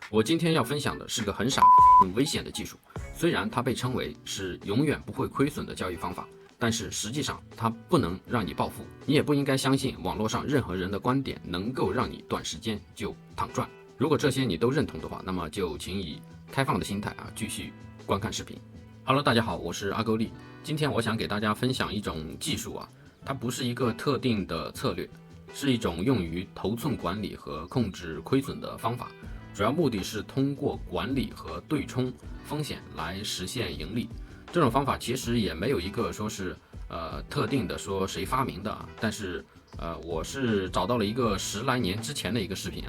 我今天要分享的是个很傻、很危险的技术，虽然它被称为是永远不会亏损的交易方法，但是实际上它不能让你暴富，你也不应该相信网络上任何人的观点能够让你短时间就躺赚。如果这些你都认同的话，那么就请以开放的心态继续观看视频。Hello， 大家好，我是阿勾力。今天我想给大家分享一种技术它不是一个特定的策略，是一种用于头寸管理和控制亏损的方法。主要目的是通过管理和对冲风险来实现盈利。这种方法其实也没有一个说是特定的说谁发明的但是我是找到了一个10来年之前的一个视频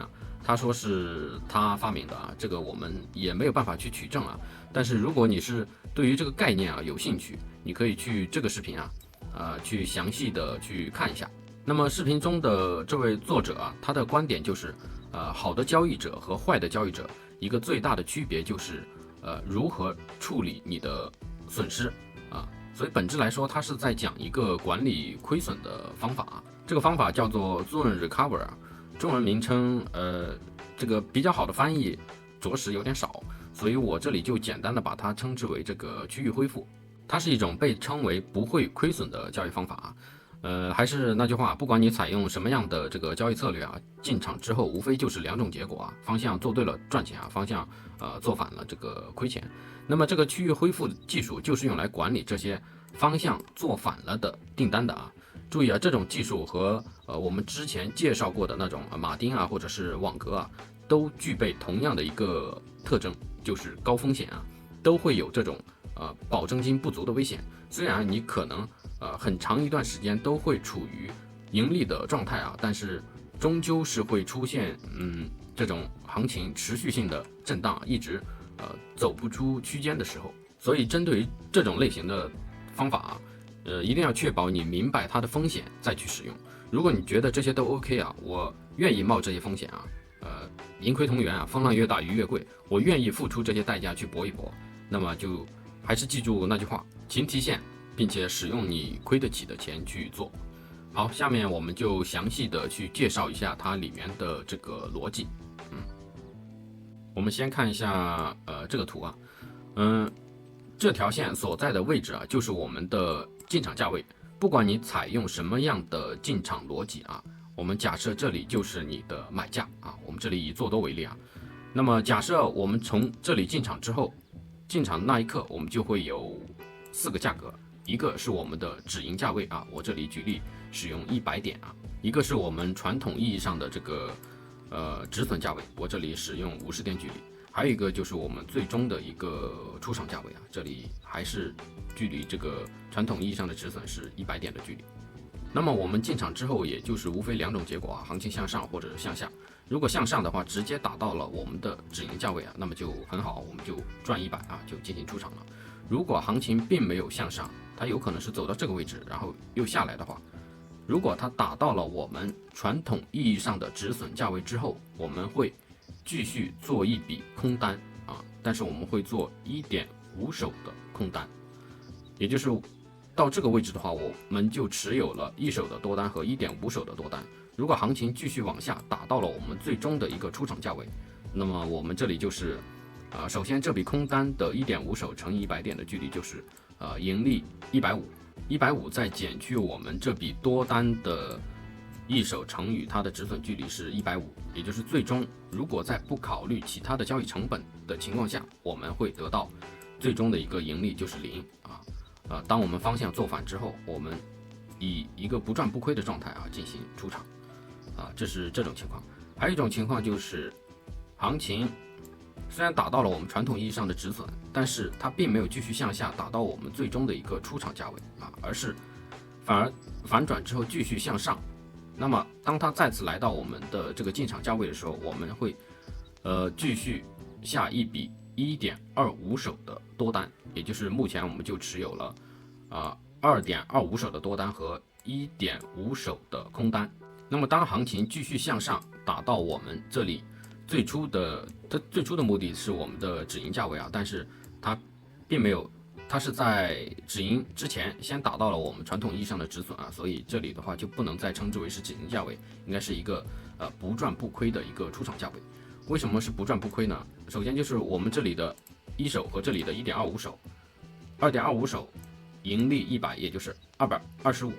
他说是他发明的这个我们也没有办法去取证但是如果你是对于这个概念有兴趣，你可以去这个视频去详细的去看一下。那么视频中的这位作者他的观点就是好的交易者和坏的交易者一个最大的区别就是如何处理你的损失所以本质来说他是在讲一个管理亏损的方法这个方法叫做 Zone Recover 中文名称这个比较好的翻译着实有点少，所以我这里就简单的把它称之为这个区域恢复。它是一种被称为不会亏损的交易方法还是那句话，不管你采用什么样的这个交易策略进场之后无非就是两种结果方向做对了赚钱方向做反了这个亏钱。那么这个区域恢复技术就是用来管理这些方向做反了的订单的注意这种技术和我们之前介绍过的那种马丁或者是网格都具备同样的一个特征，就是高风险都会有这种保证金不足的危险。虽然你可能很长一段时间都会处于盈利的状态但是终究是会出现这种行情持续性的震荡，一直走不出区间的时候。所以针对于这种类型的方法一定要确保你明白它的风险再去使用。如果你觉得这些都 OK 我愿意冒这些风险盈亏同源风浪越大鱼越贵，我愿意付出这些代价去搏一搏，那么就还是记住那句话，勤提现，并且使用你亏得起的钱去做。好，下面我们就详细的去介绍一下它里面的这个逻辑。我们先看一下这个图这条线所在的位置就是我们的进场价位。不管你采用什么样的进场逻辑我们假设这里就是你的买价我们这里以做多为例那么假设我们从这里进场之后，进场的那一刻我们就会有4个价格，一个是我们的止盈价位我这里举例使用100点一个是我们传统意义上的这个止损价位，我这里使用50点距离，还有一个就是我们最终的一个出场价位这里还是距离这个传统意义上的止损是100点的距离。那么我们进场之后也就是无非2种结果行情向上或者向下。如果向上的话直接达到了我们的止盈价位那么就很好，我们就赚100就进行出场了。如果行情并没有向上，它有可能是走到这个位置然后又下来的话，如果它达到了我们传统意义上的止损价位之后，我们会继续做一笔空单但是我们会做1.5手的空单，也就是到这个位置的话，我们就持有了1手的多单和1.5手的多单。如果行情继续往下达到了我们最终的一个出场价位，那么我们这里就是首先这笔空单的1.5手乘以100点的距离就是盈利150，150再减去我们这笔多单的1手乘以它的止损距离是150，也就是最终如果在不考虑其他的交易成本的情况下，我们会得到最终的一个盈利就是0当我们方向做反之后，我们以一个不赚不亏的状态进行出场这是这种情况。还有一种情况就是行情虽然达到了我们传统意义上的止损，但是它并没有继续向下达到我们最终的一个出场价位而是反而反转之后继续向上。那么当它再次来到我们的这个进场价位的时候，我们会继续下一笔1.25手的多单，也就是目前我们就持有了2.25手的多单和1.5手的空单。那么当行情继续向上达到我们这里最初的目的是我们的止盈价位但是它并没有，它是在止盈之前先达到了我们传统意义上的止损所以这里的话就不能再称之为是止盈价位，应该是一个不赚不亏的一个出场价位。为什么是不赚不亏呢？首先就是我们这里的一手和这里的1.25手，2.25手盈利100，也就是225，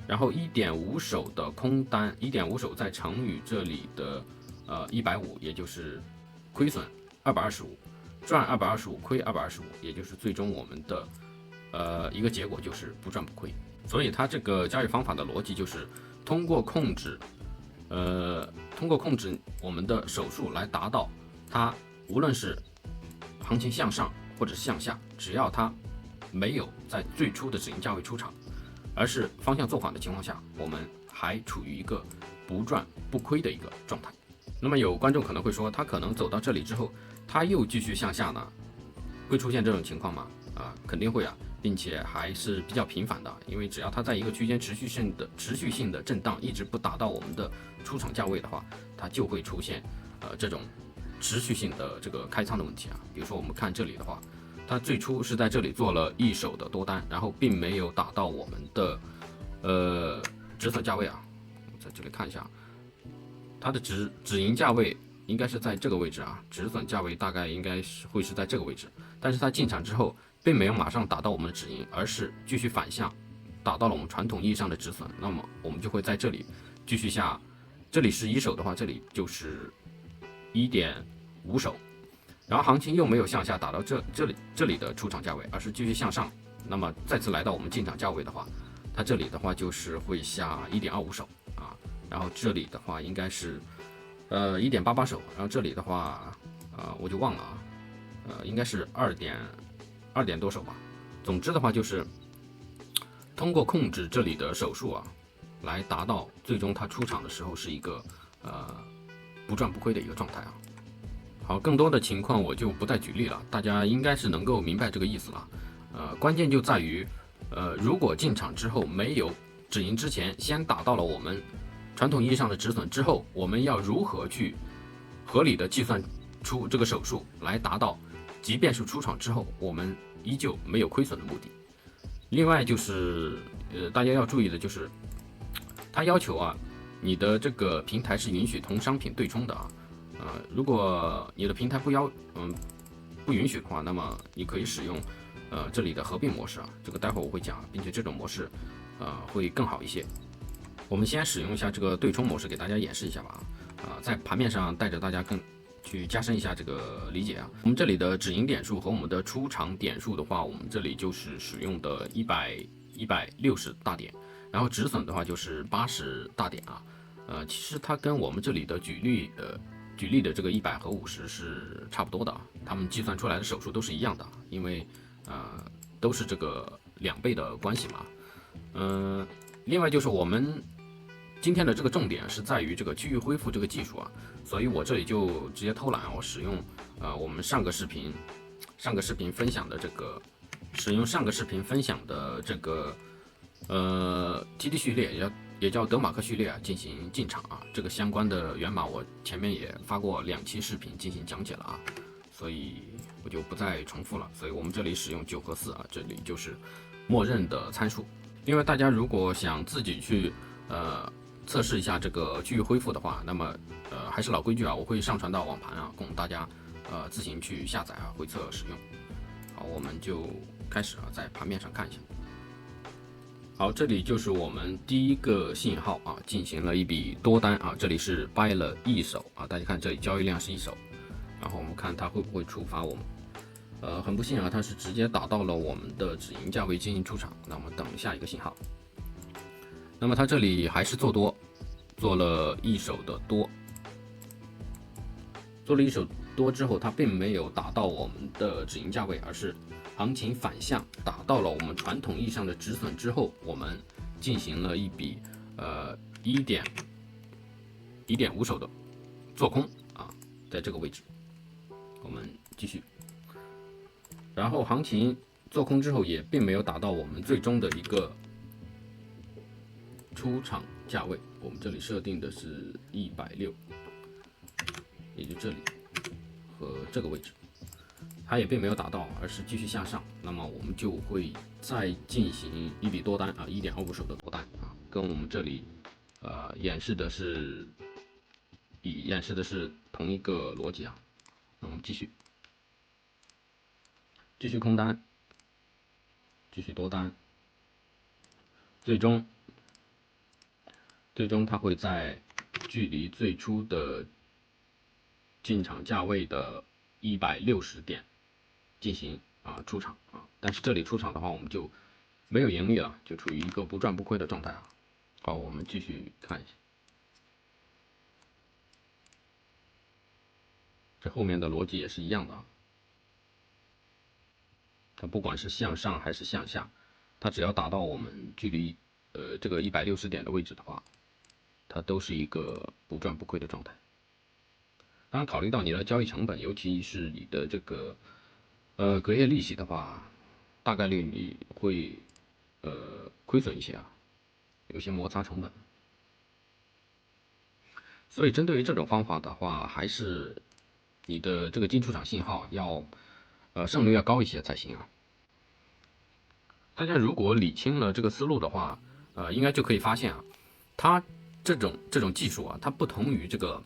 然后1.5手的空单，1.5手再乘以这里的150，也就是亏损225，赚225，亏225，也就是最终我们的一个结果就是不赚不亏。所以它这个交易方法的逻辑就是通过控制我们的手数来达到它无论是行情向上或者是向下，只要它没有在最初的止盈价位出场，而是方向做反的情况下，我们还处于一个不赚不亏的一个状态。那么有观众可能会说，它可能走到这里之后，它又继续向下呢，会出现这种情况吗？肯定会啊，并且还是比较频繁的，因为只要它在一个区间持续性的震荡，一直不达到我们的出场价位的话，它就会出现这种持续性的这个开仓的问题啊。比如说我们看这里的话，它最初是在这里做了一手的多单，然后并没有达到我们的止损价位啊。我在这里看一下，它的止盈价位应该是在这个位置啊，止损价位大概应该会是在这个位置，但是它进场之后并没有马上达到我们的止盈，而是继续反向达到了我们传统意义上的止损，那么我们就会在这里继续下，这里是一手的话，这里就是1.5手，然后行情又没有向下打到这里的出场价位，而是继续向上，那么再次来到我们进场价位的话，它这里的话就是会下1.25手啊，然后这里的话应该是1.88手，然后这里的话我就忘了啊，应该是2点多手吧。总之的话就是通过控制这里的手数啊，来达到最终它出场的时候是一个不赚不亏的一个状态啊。好，更多的情况我就不再举例了，大家应该是能够明白这个意思了。关键就在于如果进场之后没有止盈之前先达到了我们传统意义上的止损之后，我们要如何去合理的计算出这个手数来达到即便是出场之后我们依旧没有亏损的目的。另外就是大家要注意的就是它要求啊，你的这个平台是允许同商品对冲的啊。如果你的平台不允许的话，那么你可以使用这里的合并模式啊，这个待会儿我会讲，并且这种模式会更好一些。我们先使用一下这个对冲模式给大家演示一下吧在盘面上带着大家去加深一下这个理解啊。我们这里的止盈点数和我们的出场点数的话，我们这里就是使用的160大点，然后止损的话就是80大点啊。其实它跟我们这里的举例的这个100和50是差不多的啊，他们计算出来的手数都是一样的，因为都是这个2倍的关系嘛。另外就是我们今天的这个重点是在于这个区域恢复这个技术啊，所以我这里就直接偷懒，我使用我们上个视频分享的这个TD 序列也叫德马克序列啊，进行进场啊，这个相关的源码我前面也发过2期视频进行讲解了啊，所以我就不再重复了。所以我们这里使用9和4啊，这里就是默认的参数。因为大家如果想自己去测试一下这个区域恢复的话，那么还是老规矩啊，我会上传到网盘啊，供大家自行去下载啊，回测使用。好，我们就开始啊，在盘面上看一下。好，这里就是我们第一个信号啊，进行了一笔多单啊，这里是掰了一手啊，大家看这里交易量是1手，然后我们看它会不会触发我们。很不幸啊，它是直接打到了我们的止盈价位进行出场，那我们等下一个信号。那么它这里还是做多，做了一手的多，做了一手多之后，它并没有达到我们的止盈价位，而是行情反向打到了我们传统意义上的止损之后，我们进行了一笔1.5手的做空啊，在这个位置，我们继续。然后行情做空之后也并没有达到我们最终的一个出场价位，我们这里设定的是160，也就这里和这个位置，它也并没有达到，而是继续向上。那么我们就会再进行一笔多单啊，1.25手的多单啊，跟我们这里演示的是同一个逻辑啊。那我们继续空单，继续多单，最终它会在距离最初的进场价位的160点进行出场啊。但是这里出场的话，我们就没有盈利了，就处于一个不赚不亏的状态啊。好，我们继续看一下，这后面的逻辑也是一样的啊。它不管是向上还是向下，它只要达到我们距离这个160点的位置的话，它都是一个不赚不亏的状态。当然，考虑到你的交易成本，尤其是你的这个隔夜利息的话，大概率你会亏损一些啊，有些摩擦成本。所以针对于这种方法的话，还是你的这个进出场信号要胜率要高一些才行啊。大家如果理清了这个思路的话，应该就可以发现啊，它这种技术啊，它不同于这个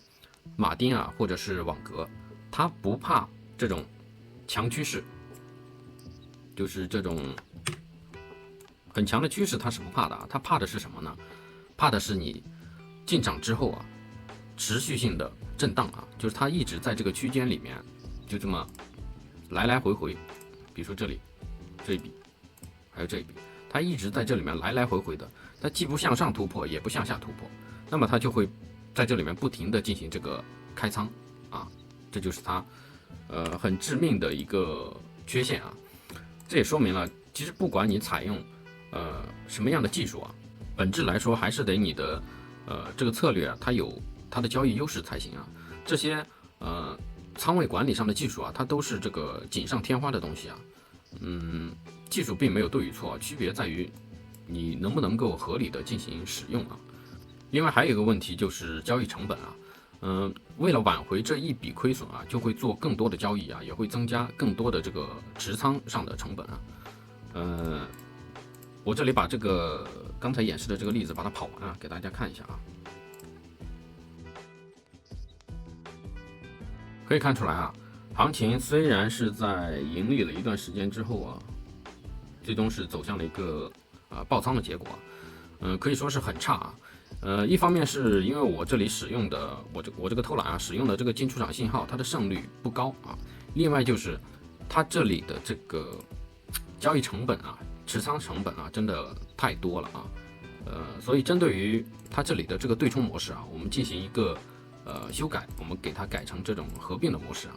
马丁啊或者是网格，它不怕这种强趋势，就是这种很强的趋势它是不怕的啊，它怕的是什么呢？怕的是你进场之后啊，持续性的震荡啊，就是它一直在这个区间里面就这么来来回回，比如说这里这一笔还有这一笔，它一直在这里面来来回回的，它既不向上突破也不向下突破，那么它就会在这里面不停的进行这个开仓啊，这就是它很致命的一个缺陷啊。这也说明了，其实不管你采用什么样的技术啊，本质来说还是得你的这个策略啊，它有它的交易优势才行啊。这些仓位管理上的技术啊，它都是这个锦上添花的东西啊。技术并没有对与错，区别在于你能不能够合理的进行使用啊。另外还有一个问题就是交易成本啊，为了挽回这一笔亏损啊，就会做更多的交易啊，也会增加更多的这个持仓上的成本啊。我这里把这个刚才演示的这个例子把它跑完啊，给大家看一下啊。可以看出来啊，行情虽然是在盈利了一段时间之后啊，最终是走向了一个爆仓的结果，可以说是很差啊。一方面是因为我这里使用的我这个偷懒啊，使用的这个进出场信号，它的胜率不高啊。另外就是它这里的这个交易成本啊，持仓成本啊，真的太多了啊。所以针对于它这里的这个对冲模式啊，我们进行一个修改，我们给它改成这种合并的模式啊。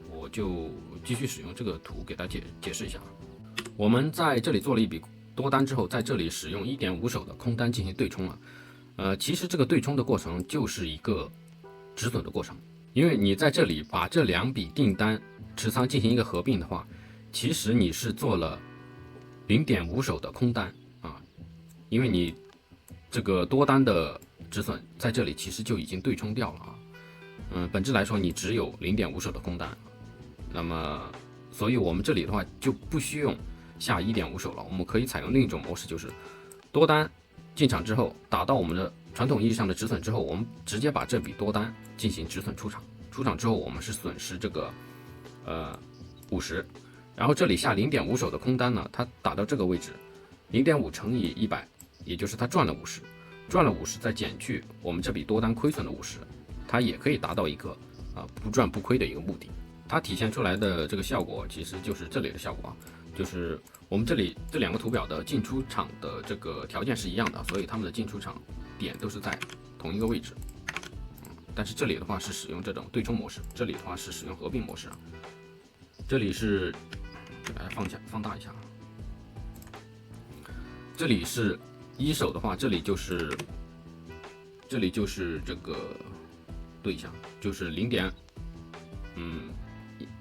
我就继续使用这个图给大家解释一下。我们在这里做了一笔多单之后，在这里使用1.5手的空单进行对冲啊。其实这个对冲的过程就是一个止损的过程，因为你在这里把这两笔订单持仓进行一个合并的话，其实你是做了0.5手的空单啊，因为你这个多单的止损在这里其实就已经对冲掉了啊。本质来说你只有0.5手的空单，那么所以我们这里的话就不需要下1.5手了，我们可以采用另一种模式，就是多单进场之后打到我们的传统意义上的止损之后，我们直接把这笔多单进行止损出场，出场之后我们是损失这个50，然后这里下0.5手的空单呢，它打到这个位置，0.5乘以100，也就是它赚了50，赚了50再减去我们这笔多单亏损的50，它也可以达到一个不赚不亏的一个目的。它体现出来的这个效果其实就是这里的效果啊，就是我们这里这两个图表的进出场的这个条件是一样的，所以它们的进出场点都是在同一个位置。但是这里的话是使用这种对冲模式，这里的话是使用合并模式啊。这里是给大家放大一下，这里是一手的话，这里就是这个对一下，就是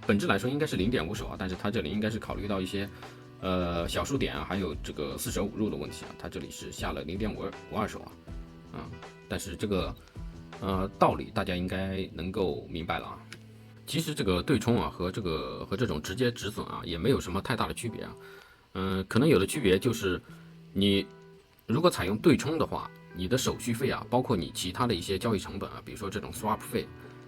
本质来说应该是0.5手啊，但是它这里应该是考虑到一些小数点啊，还有这个4舍5入的问题啊，它这里是下了0.52手啊，但是这个道理大家应该能够明白了啊。其实这个对冲啊和这种直接止损啊也没有什么太大的区别啊，可能有的区别就是你如果采用对冲的话，你的手续费啊，包括你其他的一些交易成本啊，比如说这种 swap 费，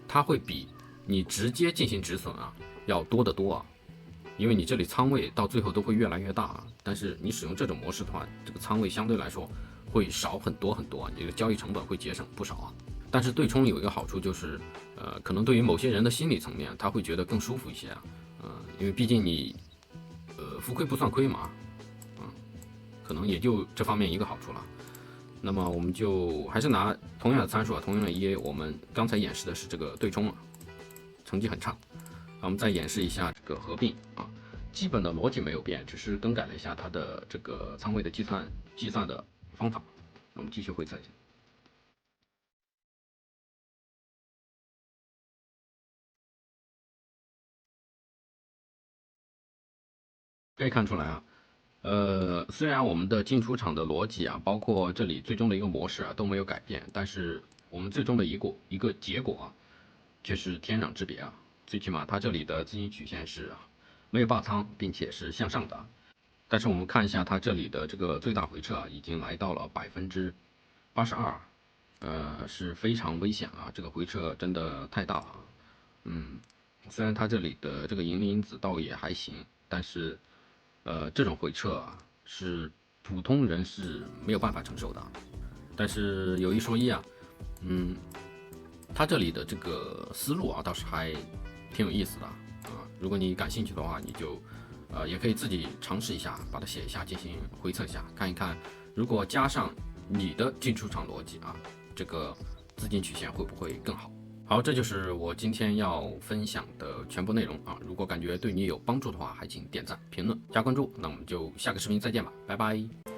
它会比你直接进行止损啊要多得多啊。因为你这里仓位到最后都会越来越大啊，但是你使用这种模式的话，这个仓位相对来说会少很多很多啊，你这个交易成本会节省不少啊。但是对冲有一个好处就是，可能对于某些人的心理层面，他会觉得更舒服一些啊，因为毕竟你，浮亏不算亏嘛，可能也就这方面一个好处了。那么我们就还是拿同样的参数啊，同样的 EA，我们刚才演示的是这个对冲啊，成绩很差。我们再演示一下这个合并啊，基本的逻辑没有变，只是更改了一下它的这个仓位的计算的方法。我们继续回测一下。可以看出来啊，虽然我们的进出场的逻辑啊，包括这里最终的一个模式啊都没有改变，但是我们最终的一个结果啊，却是天壤之别啊。最起码它这里的资金曲线是没有爆仓，并且是向上的。但是我们看一下它这里的这个最大回撤啊，已经来到了82%，是非常危险啊！这个回撤真的太大了。虽然它这里的这个盈利因子倒也还行，但是这种回撤啊，是普通人是没有办法承受的。但是有一说一啊，它这里的这个思路啊，倒是还挺有意思的啊。如果你感兴趣的话，你就也可以自己尝试一下，把它写一下，进行回测一下，看一看，如果加上你的进出场逻辑啊，这个资金曲线会不会更好？好，这就是我今天要分享的全部内容啊。如果感觉对你有帮助的话，还请点赞、评论、加关注。那我们就下个视频再见吧，拜拜。